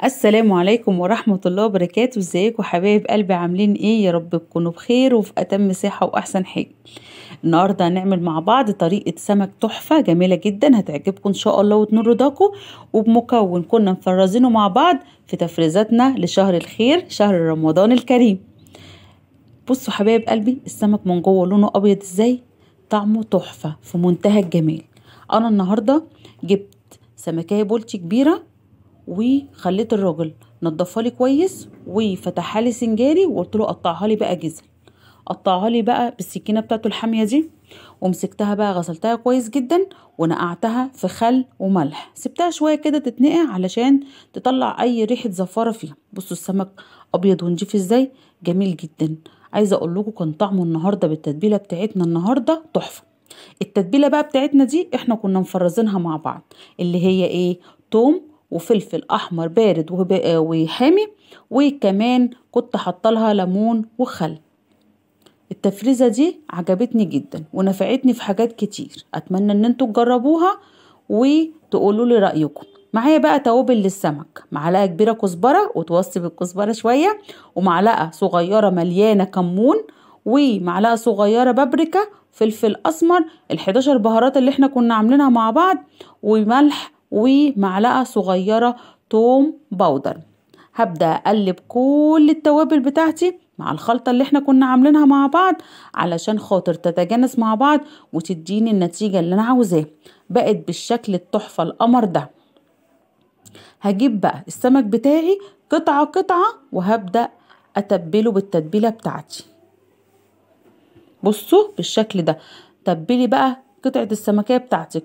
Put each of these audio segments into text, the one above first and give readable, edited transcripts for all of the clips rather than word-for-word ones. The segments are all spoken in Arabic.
السلام عليكم ورحمة الله وبركاته. ازيكم حبايب قلبي؟ عاملين ايه؟ يا رب تكونوا بخير وفي اتم صحة واحسن حال. النهاردة هنعمل مع بعض طريقة سمك تحفة جميلة جدا هتعجبكم ان شاء الله وتنور رضاكم، وبمكون كنا مفرزينه مع بعض في تفريزاتنا لشهر الخير، شهر رمضان الكريم. بصوا حبايب قلبي، السمك من جوه لونه ابيض ازاي، طعمه تحفة في منتهى الجمال. انا النهاردة جبت سمكية بولتي كبيرة وخليت الراجل نضفها لي كويس وفتحها لي سنجاري، وقلت له قطعها لي بقى جزل، قطعها لي بقى بالسكينه بتاعته الحاميه دي. ومسكتها بقى غسلتها كويس جدا ونقعتها في خل وملح، سبتها شويه كده تتنقع علشان تطلع اي ريحه زفاره فيها. بصوا السمك ابيض ونضيف ازاي، جميل جدا. عايزه اقول لكم كان طعمه النهارده بالتتبيله بتاعتنا النهارده تحفه. التتبيله بقى بتاعتنا دي احنا كنا مفرزينها مع بعض، اللي هي ايه، توم وفلفل احمر بارد وحامي، وكمان كنت حاطه لها ليمون وخل. التفريزه دي عجبتني جدا ونفعتني في حاجات كتير، اتمنى ان انتوا تجربوها وتقولوا لي رايكم. معايا بقى توابل للسمك، معلقه كبيره كزبره وتوصي بالكزبره شويه، ومعلقه صغيره مليانه كمون، ومعلقه صغيره بابريكا، فلفل اسمر، ال11 بهارات اللي احنا كنا عاملينها مع بعض، وملح، ومعلقه صغيره توم باودر. هبدأ اقلب كل التوابل بتاعتي مع الخلطة اللي احنا كنا عاملينها مع بعض علشان خاطر تتجانس مع بعض وتديني النتيجة اللي انا عاوزاها. بقت بالشكل التحفة القمر ده. هجيب بقى السمك بتاعي قطعة قطعة وهبدأ اتبله بالتتبيلة بتاعتي. بصوا بالشكل ده. تبلي بقى قطعة السمكية بتاعتك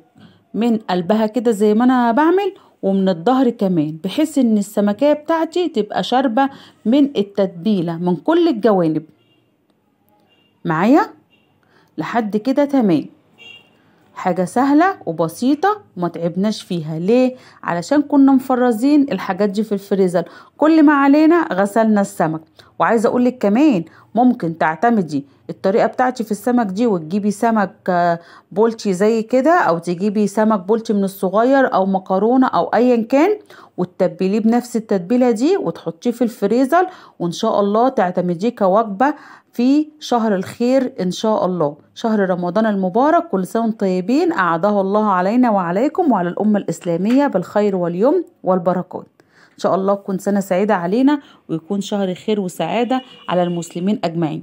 من قلبها كده زي ما انا بعمل، ومن الظهر كمان، بحيث ان السمكية بتاعتي تبقى شاربة من التتبيلة من كل الجوانب. معايا لحد كده تمام. حاجة سهلة وبسيطة وما تعبناش فيها. ليه؟ علشان كنا مفرزين الحاجات دي في الفريزر، كل ما علينا غسلنا السمك. وعايزة اقولك كمان ممكن تعتمدي الطريقة بتاعتي في السمك دي وتجيبي سمك بولتي زي كده، او تجيبي سمك بولتي من الصغير او مكرونة او ايا كان، وتتبليه بنفس التتبيلة دي وتحطيه في الفريزر، وان شاء الله تعتمديه كوجبة في شهر الخير ان شاء الله، شهر رمضان المبارك. كل سنة وانتم طيبين، اعاده الله علينا وعليكم وعلى الامة الاسلامية بالخير واليمن والبركات. ان شاء الله تكون سنة سعيدة علينا، ويكون شهر خير وسعادة على المسلمين اجمعين.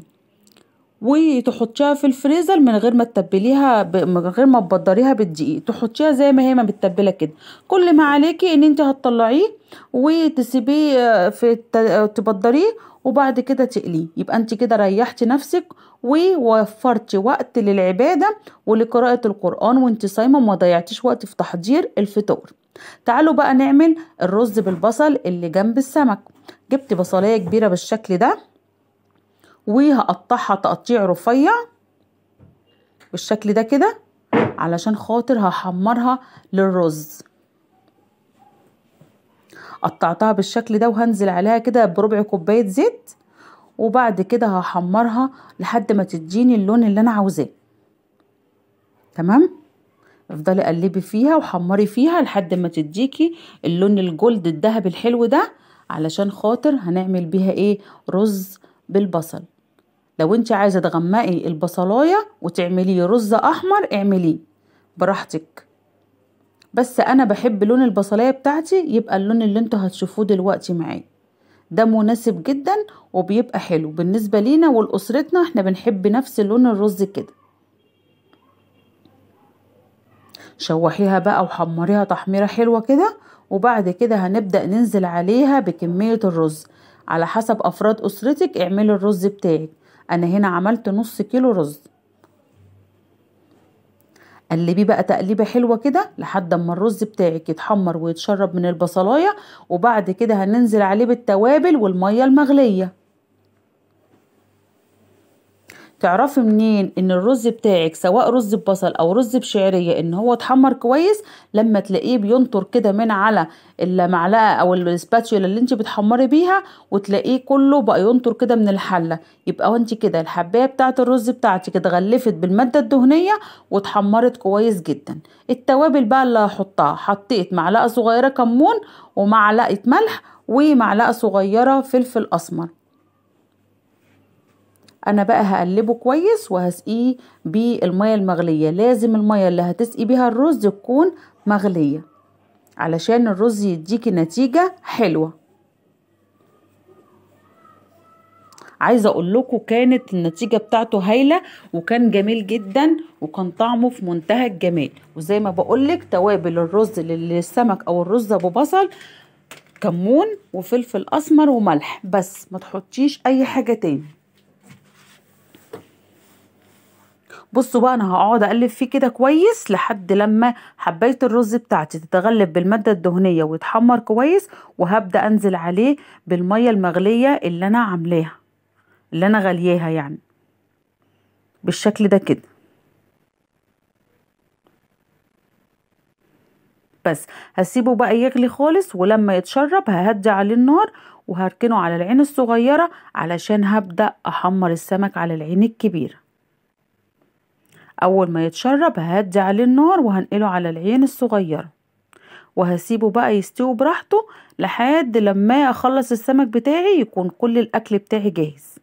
وتحطيها في الفريزر من غير ما تتبليها من غير ما تبدريها بالدقيق، تحطيها زي ما هي ما متبله كده. كل ما عليكي ان انت هتطلعيه وتسيبيه تبدريه وبعد كده تقليه، يبقى انت كده ريحتي نفسك ووفرتي وقت للعبادة ولقراءة القرآن وانت صايمة، وما ضيعتيش وقت في تحضير الفطور. تعالوا بقى نعمل الرز بالبصل اللي جنب السمك. جبت بصلاية كبيرة بالشكل ده وهقطعها تقطيع رفيع بالشكل ده كده علشان خاطر هحمرها للرز. قطعتها بالشكل ده وهنزل عليها كده بربع كوباية زيت، وبعد كده هحمرها لحد ما تديني اللون اللي انا عاوزاه. تمام. افضلي قلبي فيها وحمري فيها لحد ما تديكي اللون الجولد الذهبي الحلو ده، علشان خاطر هنعمل بيها ايه، رز بالبصل. لو انت عايزة تغمقي البصلاية وتعمليه رز احمر اعمليه براحتك، بس انا بحب لون البصلاية بتاعتي يبقى اللون اللي انتوا هتشوفوه دلوقتي معايا ده مناسب جدا وبيبقى حلو بالنسبة لينا ولأسرتنا، احنا بنحب نفس لون الرز كده. شوحيها بقى وحمريها تحميرة حلوة كده، وبعد كده هنبدأ ننزل عليها بكمية الرز على حسب افراد اسرتك. اعملي الرز بتاعك، انا هنا عملت نص كيلو رز. قلبيه بقى تقليبه حلوه كده لحد اما الرز بتاعك يتحمر ويتشرب من البصلايه، وبعد كده هننزل عليه بالتوابل والميه المغليه. تعرفي منين ان الرز بتاعك سواء رز ببصل او رز بشعريه ان هو اتحمر كويس؟ لما تلاقيه بينطر كده من على المعلقه او السباتشولا اللي انت بتحمري بيها، وتلاقيه كله بقى ينطر كده من الحله، يبقى انت كده الحبايه بتاعه الرز بتاعتك اتغلفت بالماده الدهنيه واتحمرت كويس جدا. التوابل بقى اللي هحطها، حطيت معلقه صغيره كمون ومعلقه ملح ومعلقة صغيرة فلفل اسمر. انا بقى هقلبه كويس وهسقيه بالمية المغلية. لازم المية اللي هتسقي بيها الرز تكون مغلية علشان الرز يديكي نتيجة حلوة. عايزة اقول لكم كانت النتيجة بتاعته هايلة وكان جميل جدا وكان طعمه في منتهى الجمال. وزي ما بقولك توابل الرز للسمك او الرز ابو بصل كمون وفلفل اسمر وملح بس، ما تحطيش اي حاجة تاني. بصوا بقى انا هقعد اقلب فيه كده كويس لحد لما حبايه الرز بتاعتي تتغلب بالماده الدهنيه ويتحمر كويس، وهبدا انزل عليه بالميه المغليه اللي انا عاملاها، اللي انا غلياها يعني بالشكل ده كده. بس هسيبه بقى يغلي خالص، ولما يتشرب ههدي عليه النار وهركنه على العين الصغيره علشان هبدا احمر السمك على العين الكبيره. اول ما يتشرب ههدي عليه النار وهنقله على العين الصغيرة وهسيبه بقى يستوي براحته لحد لما اخلص السمك بتاعي يكون كل الاكل بتاعي جاهز.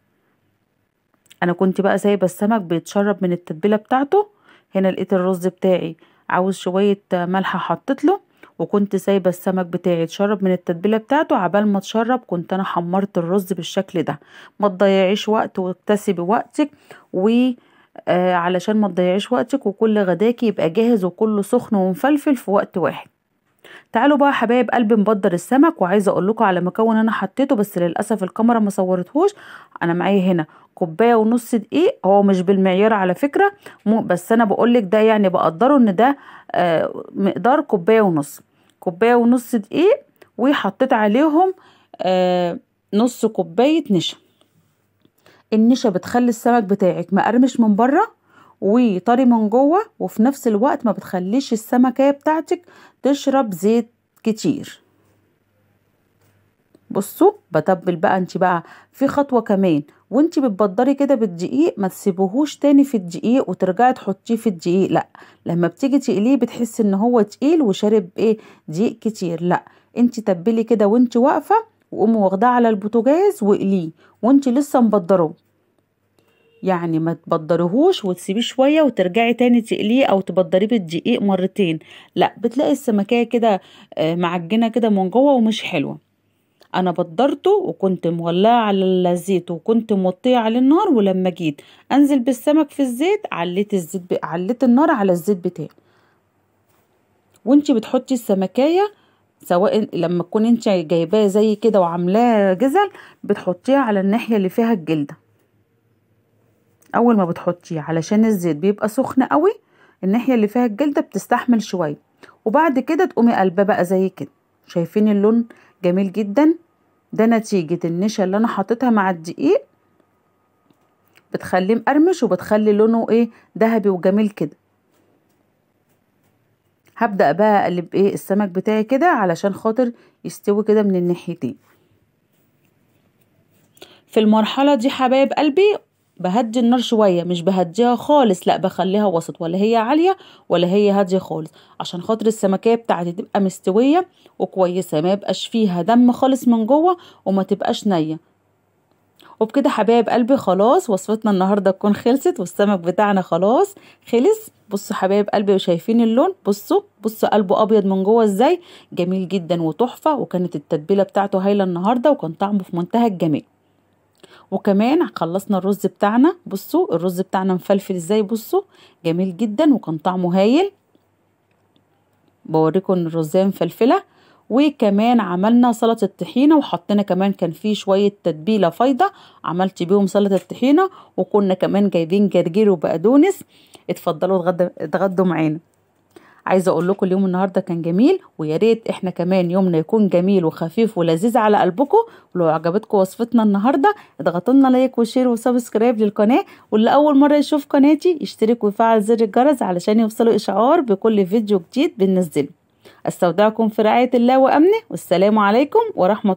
انا كنت بقى سايبه السمك بيتشرب من التتبيله بتاعته. هنا لقيت الرز بتاعي عاوز شويه ملح حطيت له، وكنت سايبه السمك بتاعي يتشرب من التتبيله بتاعته. عبال ما اتشرب كنت انا حمرت الرز بالشكل ده. ما تضيعيش وقت واكتسبي وقتك علشان ما تضيعيش وقتك وكل غداكي يبقى جاهز وكله سخن ومفلفل في وقت واحد. تعالوا بقى حبايب قلبي نبدر السمك. وعايزه اقول لكم على مكون انا حطيته بس للاسف الكاميرا ما صورتهوش. انا معايا هنا كوبايه ونص دقيق، هو مش بالمعيار على فكره، بس انا بقولك ده يعني بقدره ان ده مقدار كوبايه ونص. كوبايه ونص دقيق وحطيت عليهم نص كوبايه نشا. النشا بتخلي السمك بتاعك مقرمش من بره وطري من جوه، وفي نفس الوقت ما بتخليش السمكية بتاعتك تشرب زيت كتير. بصوا بتبل بقى انت بقى في خطوة كمان، وانت بتبدري كده بالدقيق ما تسيبوهوش تاني في الدقيق وترجعي تحطيه في الدقيق، لا، لما بتيجي تقليه بتحسي ان هو تقيل وشارب دقيق كتير. لا، انت تبلي كده وانت واقفة وقومي واخداه على البوتاجاز واقليه وانت لسه مبدره. يعني ما تبدريهوش وتسيبيه شويه وترجعي تاني تقليه او تبدريه بالدقيق مرتين، لا، بتلاقي السمكيه كده معجنه كده من جوه ومش حلوه. انا بدرته وكنت مولعه على الزيت وكنت موطيه على النار، ولما جيت انزل بالسمك في الزيت عليت النار على الزيت بتاعي. وانتي بتحطي السمكيه سواء لما تكون انت جايباه زي كده وعاملاه جزل بتحطيها على الناحيه اللي فيها الجلده. اول ما بتحطيه علشان الزيت بيبقى سخن قوي الناحيه اللي فيها الجلده بتستحمل شويه، وبعد كده تقومي قلبه بقى زي كده. شايفين اللون جميل جدا؟ ده نتيجه النشا اللي انا حطيتها مع الدقيق، بتخليه مقرمش وبتخلي لونه ذهبي وجميل كده. هبدا بقى اقلب السمك بتاعي كده علشان خاطر يستوي كده من الناحيتين. في المرحله دي حبايب قلبي بهدي النار شوية، مش بهديها خالص، لا، بخليها وسط، ولا هي عالية ولا هي هادية خالص، عشان خاطر السمكية بتاعتي تبقى مستوية وكويسة، ما يبقاش فيها دم خالص من جوه وما تبقاش نية. وبكده حبايب قلبي خلاص وصفتنا النهاردة تكون خلصت والسمك بتاعنا خلاص خلص. بصوا حبايب قلبي وشايفين اللون، بصوا قلبه ابيض من جوه ازاي، جميل جدا وتحفة. وكانت التتبيلة بتاعته هايلة النهاردة وكان طعمه في منتهى الجمال. وكمان خلصنا الرز بتاعنا، بصوا الرز بتاعنا مفلفل ازاي، بصوا جميل جدا وكان طعمه هايل. بوريكم ان الرزايه مفلفله. وكمان عملنا سلطه الطحينه وحطينا كمان كان فيه شويه تتبيله فايضه عملت بيهم سلطه الطحينه، وكنا كمان جايبين جرجير وبقدونس. اتفضلوا اتغدوا معانا. عايزه اقول لكم اليوم النهارده كان جميل، ويا ريت احنا كمان يومنا يكون جميل وخفيف ولذيذ على قلبكم. ولو عجبتكم وصفتنا النهارده اضغطوا لنا لايك وشير وسبسكرايب للقناه، واللي اول مره يشوف قناتي يشترك ويفعل زر الجرس علشان يوصلوا اشعار بكل فيديو جديد بننزله. استودعكم في رعايه الله وامنه، والسلام عليكم ورحمه